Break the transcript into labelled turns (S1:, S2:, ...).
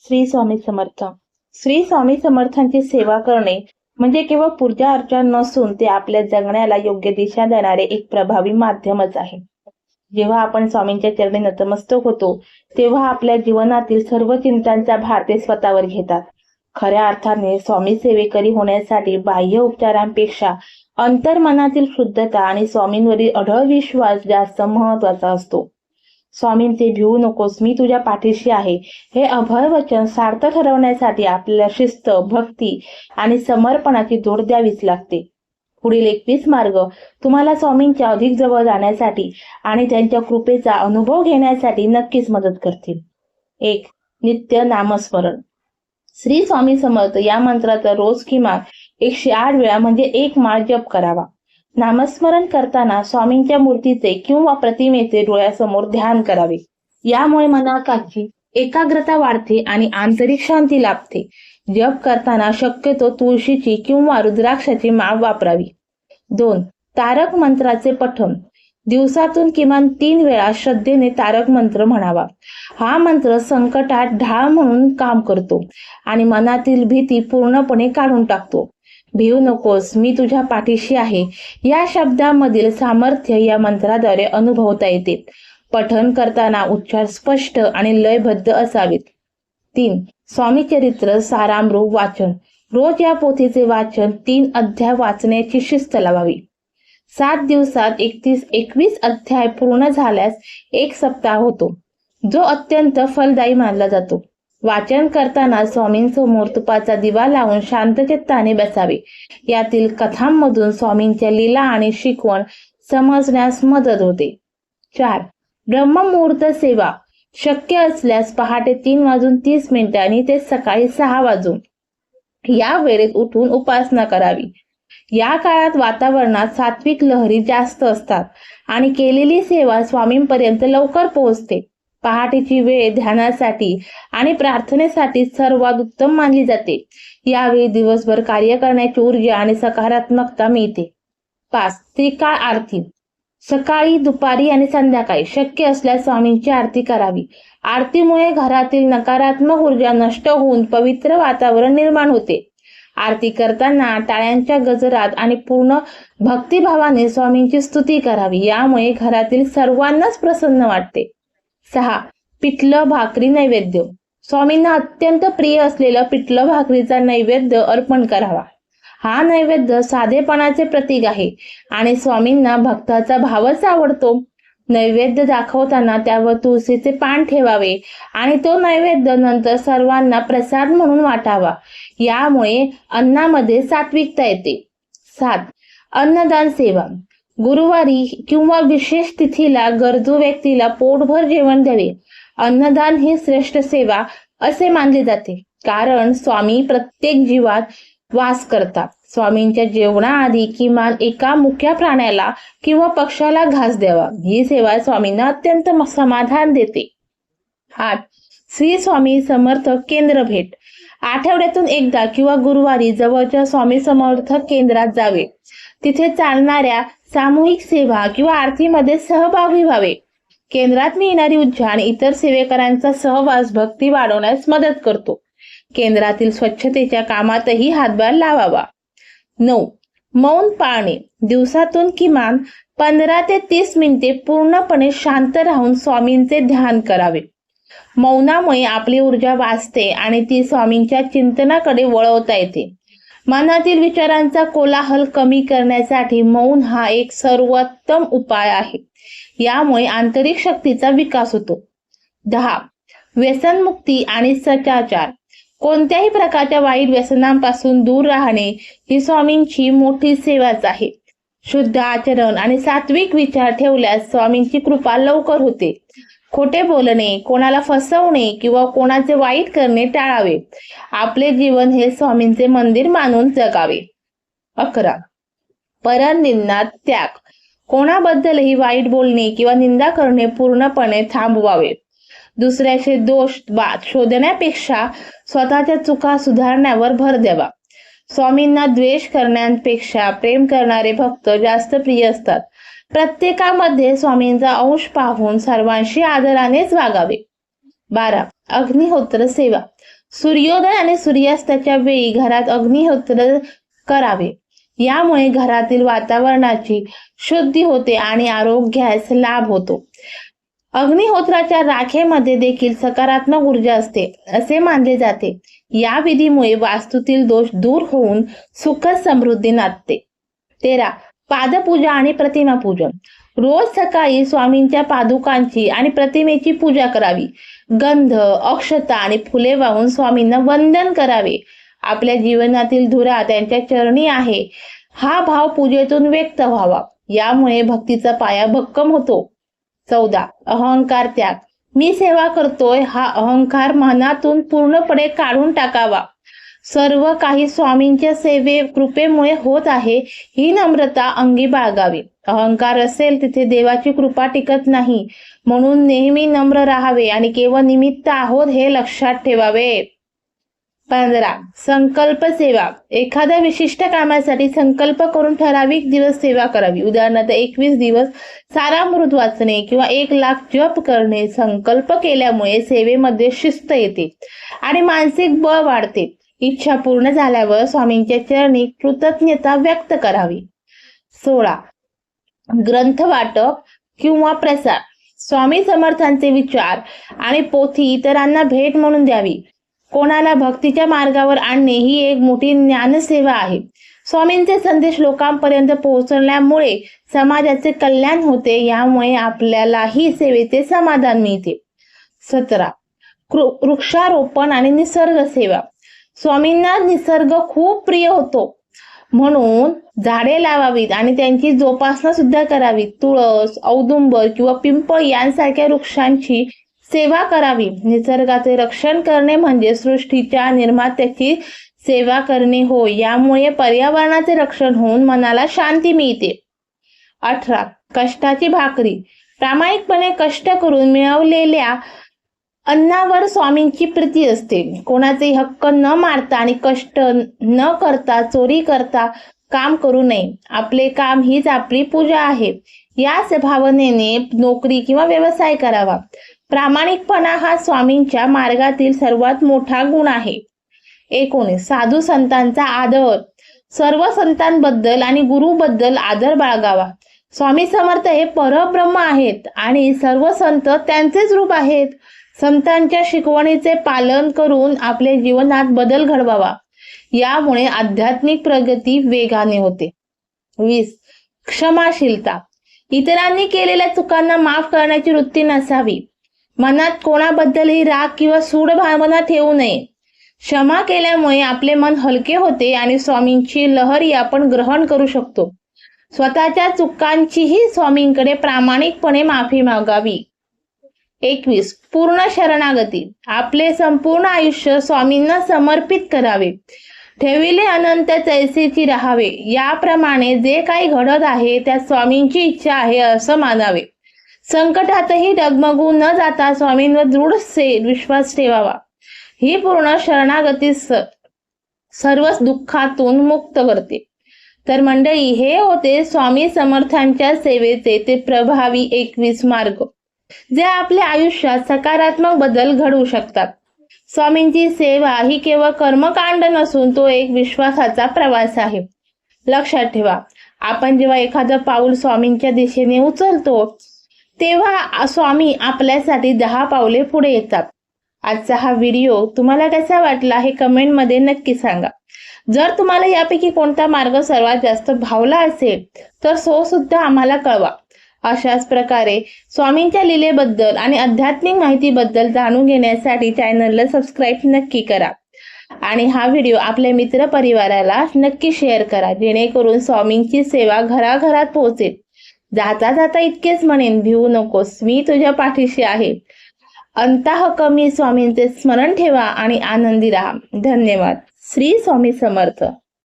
S1: श्री स्वामी समर्थ. श्री स्वामी समर्थांची सेवा करणे म्हणजे केवळ पूजा अर्चा नसून ते आपल्या जगण्याला योग्य दिशा देणारे एक प्रभावी माध्यमच आहे. जेव्हा आपण स्वामींच्या चरणी नतमस्तक होतो तेव्हा आपल्या जीवनातील सर्व चिंतांचा भार ते स्वतःवर घेतात. खऱ्या अर्थाने स्वामी सेवेकरी होण्यासाठी बाह्य उपचारांपेक्षा अंतर्मनातील शुद्धता आणि स्वामींवरील अढळ विश्वास जास्त महत्वाचा असतो. स्वामींचे भिवू नकोस, मी तुझ्या पाठीशी आहे हे अभय वचन सार्थ ठरवण्यासाठी आपल्याला शिस्त, भक्ती आणि समर्पणाची जोड द्यावीच लागते. पुढील 21 मार्ग तुम्हाला स्वामींच्या अधिक जवळ जाण्यासाठी आणि त्यांच्या कृपेचा अनुभव घेण्यासाठी नक्कीच मदत करतील. 1. नित्य नामस्मरण. श्री स्वामी समर्थ या मंत्राचा रोज किमान 108 वेळा म्हणजे 1 माळ जप करावा. नामस्मरण करताना स्वामींच्या मूर्तीचे किंवा प्रतिमेचे डोळ्यासमोर ध्यान करावे. यामुळे मनाची एकाग्रता वाढते आणि आंतरिक शांती लाभते. जप करताना शक्यतो तुळशीची किंवा रुद्राक्षाची माळ वापरावी. 2. तारक मंत्राचे पठण. दिवसातून किमान 3 वेळा श्रद्धेने तारक मंत्र म्हणावा. हा मंत्र संकटात ढाल म्हणून काम करतो आणि मनातील भीती पूर्णपणे काढून टाकतो. भिवू नकोस, मी तुझ्या पाठीशी आहे या शब्दामधील सामर्थ्य या मंत्राद्वारे अनुभवता येते. पठण करताना उच्चार स्पष्ट आणि लयबद्ध असावेत. 3. स्वामी चरित्र सारामृत वाचन. रोज या पोथीचे वाचन 3 अध्याय वाचण्याची शिस्त लावावी. 7 दिवसात 21 अध्याय पूर्ण झाल्यास 1 सप्ताह होतो, जो अत्यंत फलदायी मानला जातो. वाचन करताना स्वामींसमोर तुपाचा दिवा लावून शांतचित्ताने बसावे. यातील कथांमधून स्वामींच्या लीला आणि शिकवण समजण्यास मदत होते. 4. ब्रह्ममुहूर्त सेवा. शक्य असल्यास पहाटे 3:30 ते सकाळी 6 या वेळेत उठून उपासना करावी. या काळात वातावरणात सात्विक लहरी जास्त असतात आणि केलेली सेवा स्वामींपर्यंत लवकर पोहोचते. पहाटेची वेळ ध्यानासाठी आणि प्रार्थनेसाठी सर्वात उत्तम मानली जाते. यावेळी दिवसभर कार्य करण्याची ऊर्जा आणि सकारात्मकता मिळते. 5. त्रिकाळ आरती. सकाळी, दुपारी आणि संध्याकाळी शक्य असल्यास स्वामींची आरती करावी. आरतीमुळे घरातील नकारात्मक ऊर्जा नष्ट होऊन पवित्र वातावरण निर्माण होते. आरती करताना टाळ्यांच्या गजरात आणि पूर्ण भक्तिभावाने स्वामींची स्तुती करावी. यामुळे घरातील सर्वांनाच प्रसन्न वाटते. 6. पिठलं भाकरी नैवेद्य. स्वामींना अत्यंत प्रिय असलेलं पिठलं भाकरीचा नैवेद्य अर्पण करावा. हा नैवेद्य साधेपणाचे प्रतीक आहे आणि स्वामींना भक्ताचा भावच आवडतो. नैवेद्य दाखवताना त्यावर तुळशीचे पान ठेवावे आणि तो नैवेद्य नंतर सर्वांना प्रसाद म्हणून वाटावा. यामुळे अन्नामध्ये सात्विकता येते. 7. अन्नदान सेवा. गुरुवारी किंवा विशेष तिथीला गरजू व्यक्तीला पोटभर जेवण द्यावे. अन्नदान ही श्रेष्ठ सेवा असे मानले जाते, कारण स्वामी प्रत्येक जीवात वास करतात. स्वामींच्या जेवणाआधी किमान एका मुक्या प्राण्याला किंवा पक्षाला घास द्यावा. ही सेवा स्वामींना अत्यंत समाधान देते. 8. श्री स्वामी समर्थ केंद्र भेट. आठवड्यातून एकदा किंवा गुरुवारी जवळच्या स्वामी समर्थ केंद्रात जावे. तिथे चालणाऱ्या सामूहिक सेवा किंवा आरतीमध्ये सहभागी व्हावे. केंद्रात मिळणारी ऊर्जा आणि इतर सेवेकरांचा सहवास भक्ती वाढवण्यास मदत करतो. केंद्रातील स्वच्छतेच्या कामातही हातभार लावावा. 9. मौन पाळणे. दिवसातून किमान 15 ते 30 मिनिटे पूर्णपणे शांत राहून स्वामींचे ध्यान करावे. मौनामुळे आपली ऊर्जा वाचते आणि ती स्वामींच्या चिंतनाकडे वळवता येते. मनातील विचारांचा कोलाहल कमी करण्यासाठी मौन हा एक सर्वोत्तम उपाय आहे. यामुळे आंतरिक शक्तीचा विकास होतो. 10. व्यसनमुक्ती आणि सदाचार. कोणत्याही प्रकारच्या वाईट व्यसनांपासून दूर राहणे ही स्वामींची मोठी सेवाच आहे. शुद्ध आचरण आणि सात्विक विचार ठेवल्यास स्वामींची कृपा लवकर होते. खोटे बोलणे, कोणाला फसवणे किंवा कोणाचे वाईट करणे टाळावे. आपले जीवन हे स्वामींचे मंदिर मानून जगावे. 11. परनिंदा त्याग. कोणाबद्दलही वाईट बोलणे किंवा निंदा करणे पूर्णपणे थांबवावे. दुसऱ्याचे दोष शोधण्यापेक्षा स्वतःच्या चुका सुधारण्यावर भर द्यावा. स्वामींना द्वेष करण्यापेक्षा प्रेम करणारे भक्त जास्त प्रिय असतात. प्रत्येकामध्ये स्वामींचा अंश पाहून सर्वांशी आदरानेच वागावे. 12. अग्निहोत्र सेवा. सूर्योदय आणि सूर्यास्ताच्या वेळी घरात अग्निहोत्र करावे. यामुळे घरातील वातावरणाची शुद्धी होते आणि आरोग्यास लाभ होतो. अग्निहोत्राच्या राखेमध्ये देखील सकारात्मक ऊर्जा असते असे मानले जाते. या विधीमुळे वास्तूतील दोष दूर होऊन सुख समृद्धी नांदते. 13. पादपूजा आणि प्रतिमा पूजन. रोज सकाळी स्वामींच्या पादुकांची आणि प्रतिमेची पूजा करावी. गंध, अक्षता आणि फुले वाहून स्वामींना वंदन करावे. आपल्या जीवनातील धुरा त्यांच्या चरणी आहे हा भाव पूजेतून व्यक्त व्हावा. यामुळे भक्तीचा पाया भक्कम होतो. 14. अहंकार त्याग. मी सेवा करतोय हा अहंकार मनातून पूर्णपणे काढून टाकावा. सर्व काही स्वामींच्या सेवे कृपेमुळे होत आहे ही नम्रता अंगी बाळगावी. अहंकार असेल तिथे देवाची कृपा टिकत नाही. म्हणून नेहमी नम्र राहावे आणि केवळ निमित्त आहोत हे लक्षात ठेवावे. 15. संकल्प सेवा. एखाद्या विशिष्ट कामासाठी संकल्प करून ठराविक दिवस सेवा करावी. उदाहरणार्थ 21 दिवस सारामृत वाचणे किंवा 1,00,000 जप करणे. संकल्प केल्यामुळे सेवेमध्ये शिस्त येते आणि मानसिक बळ वाढते. इच्छा पूर्ण झाल्यावर स्वामींच्या चरणी कृतज्ञता व्यक्त करावी. 16. ग्रंथ वाटप किंवा प्रसार. स्वामी समर्थांचे विचार आणि पोथी इतरांना भेट म्हणून द्यावी. कोणाला भक्तीच्या मार्गावर आणणे ही एक मोठी ज्ञानसेवा आहे. स्वामींचे संदेश लोकांपर्यंत पोहोचल्यामुळे समाजाचे कल्याण होते. यामुळे आपल्यालाही सेवेचे समाधान मिळते. 17. वृक्षारोपण आणि निसर्ग सेवा. स्वामींना निसर्ग खूप प्रिय होतो म्हणून झाडे लावावीत आणि त्यांची जोपासना सुद्धा करावी. तुळस, औदुंबर किंवा पिंपळ यांसारख्या वृक्षांची सेवा करावी. निसर्गाचे रक्षण करणे म्हणजे सृष्टीच्या निर्मात्याची सेवा करणे होय. यामुळे पर्यावरणाचे रक्षण होऊन मनाला शांती मिळते. 18. कष्टाची भाकरी. प्रामाणिकपणे कष्ट करून मिळवलेल्या अन्नावर स्वामींची प्रीती असते. कोणाचे हक्क न मारता आणि कष्ट न करता चोरी करता काम करू नये. आपले काम हीच आपली पूजा आहे. याच भावनेने नोकरी किंवा व्यवसाय करावा. प्रामाणिकपणा हा स्वामींच्या मार्गातील सर्वात मोठा गुण आहे. 19. साधू संतांचा आदर. सर्व संतांबद्दल आणि गुरुबद्दल आदर बाळगावा. स्वामी समर्थ हे परब्रह्म आहेत आणि सर्व संत त्यांचेच रूप आहेत. संतांच्या शिकवणीचे पालन करून आपले जीवनात बदल घडवावा. यामुळे आध्यात्मिक प्रगती वेगाने होते. 20. क्षमाशीलता. इतरांनी केलेल्या चुकांना माफ करण्याची वृत्ती नसावी. मनात कोणाबद्दलही राग किंवा सूड भावना ठेवू नये. क्षमा केल्यामुळे आपले मन हलके होते आणि स्वामींची लहरी आपण ग्रहण करू शकतो. स्वतःच्या चुकांचीही स्वामींकडे प्रामाणिकपणे माफी मागावी. 21. पूर्ण शरणागती. आपले संपूर्ण आयुष्य स्वामींना समर्पित करावे. ठेविले अनंत तैसेची राहावे. याप्रमाणे जे काही घडत आहे त्यात स्वामींची इच्छा आहे असं मानावे. संकटातही डगमगू न जाता स्वामींवर दृढ विश्वास ठेवावा. ही पूर्ण शरणागती सर्वच दुःखातून मुक्त करते. तर मंडळी, हे होते स्वामी समर्थांच्या सेवेचे ते प्रभावी 21 मार्ग जे आपल्या आयुष्यात सकारात्मक बदल घडवू शकतात. स्वामींची सेवा ही केवळ कर्मकांड नसून तो एक विश्वासाचा प्रवास आहे. लक्षात ठेवा, आपण जेव्हा एखादं पाऊल स्वामींच्या दिशेने उचलतो तेव्हा स्वामी आपल्यासाठी 10 पावले पुढे येतात. आजचा हा व्हिडिओ तुम्हाला कसा वाटला हे कमेंटमध्ये नक्की सांगा. जर तुम्हाला यापैकी कोणता मार्ग सर्वात जास्त भावला असेल तर तो सुद्धा आम्हाला कळवा. अशाच प्रकारे स्वामींच्या लीलेबद्दल आणि आध्यात्मिक माहितीबद्दल जाणून घेण्यासाठी चॅनलला सबस्क्राईब नक्की करा आणि हा व्हिडिओ आपल्या मित्र परिवाराला नक्की शेअर करा, जेणेकरून स्वामींची सेवा घराघरात पोहोचेल. जाता जाता इतकेच म्हणेन, भिवू नकोस, मी तुझ्या पाठीशी आहे. अंतः कमी स्वामींचे स्मरण ठेवा आणि आनंदी राहा. धन्यवाद. श्री स्वामी समर्थ.